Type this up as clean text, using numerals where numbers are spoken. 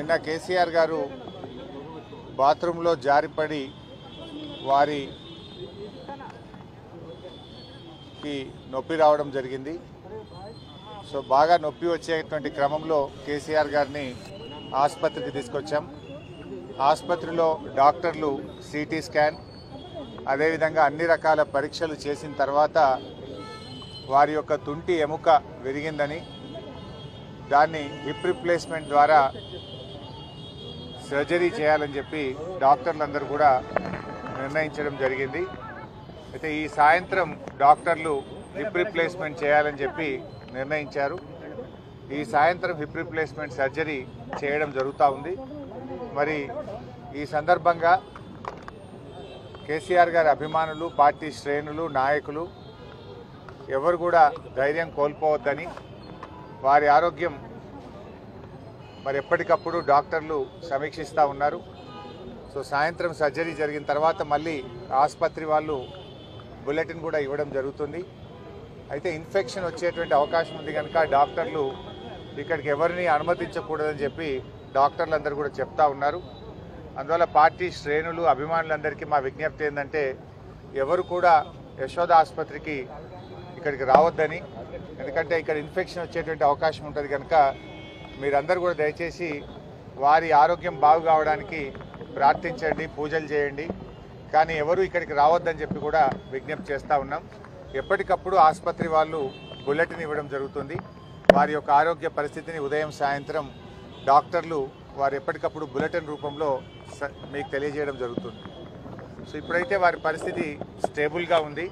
నిన్న కేసీఆర్ గారు బాత్రూంలో జారిపడి వారికి నొప్పి రావడం జరిగింది. సో బాగా నొప్పి వచ్చేటువంటి క్రమంలో కేసీఆర్ గారిని ఆసుపత్రికి తీసుకొచ్చాం. ఆసుపత్రిలో డాక్టర్లు సిటీ స్కాన్ అదేవిధంగా అన్ని రకాల పరీక్షలు చేసిన తర్వాత వారి యొక్క తుంటి ఎముక విరిగిందని, దాన్ని హిప్ రిప్లేస్మెంట్ ద్వారా సర్జరీ చేయాలని చెప్పి డాక్టర్లందరూ కూడా నిర్ణయించడం జరిగింది. అయితే ఈ సాయంత్రం డాక్టర్లు హిప్ రిప్లేస్మెంట్ చేయాలని చెప్పి నిర్ణయించారు. ఈ సాయంత్రం హిప్ రిప్లేస్మెంట్ సర్జరీ చేయడం జరుగుతూ ఉంది. మరి ఈ సందర్భంగా కేసీఆర్ గారి అభిమానులు, పార్టీ శ్రేణులు, నాయకులు ఎవరు కూడా ధైర్యం కోల్పోవద్దని, వారి ఆరోగ్యం మరి ఎప్పటికప్పుడు డాక్టర్లు సమీక్షిస్తూ ఉన్నారు. సో సాయంత్రం సర్జరీ జరిగిన తర్వాత మళ్ళీ ఆసుపత్రి వాళ్ళు బులెటిన్ కూడా ఇవ్వడం జరుగుతుంది. అయితే ఇన్ఫెక్షన్ వచ్చేటువంటి అవకాశం ఉంది కనుక డాక్టర్లు ఇక్కడికి ఎవరిని అనుమతించకూడదని చెప్పి డాక్టర్లందరూ కూడా చెప్తా ఉన్నారు. అందువల్ల పార్టీ శ్రేణులు, అభిమానులందరికీ మా విజ్ఞప్తి ఏంటంటే ఎవరు కూడా యశోద ఆసుపత్రికి ఇక్కడికి రావద్దని, ఎందుకంటే ఇక్కడ ఇన్ఫెక్షన్ వచ్చేటువంటి అవకాశం ఉంటుంది కనుక మీరందరూ కూడా దయచేసి వారి ఆరోగ్యం బాగు కావడానికి ప్రార్థించండి, పూజలు చేయండి, కానీ ఎవరు ఇక్కడికి రావద్దని చెప్పి కూడా విజ్ఞప్తి చేస్తూ ఉన్నాం. ఎప్పటికప్పుడు ఆసుపత్రి వాళ్ళు బులెటిన్ ఇవ్వడం జరుగుతుంది. వారి యొక్క ఆరోగ్య పరిస్థితిని ఉదయం సాయంత్రం డాక్టర్లు వారు ఎప్పటికప్పుడు బులెటిన్ రూపంలో మీకు తెలియజేయడం జరుగుతుంది. సో ఇప్పుడైతే వారి పరిస్థితి స్టేబుల్గా ఉంది.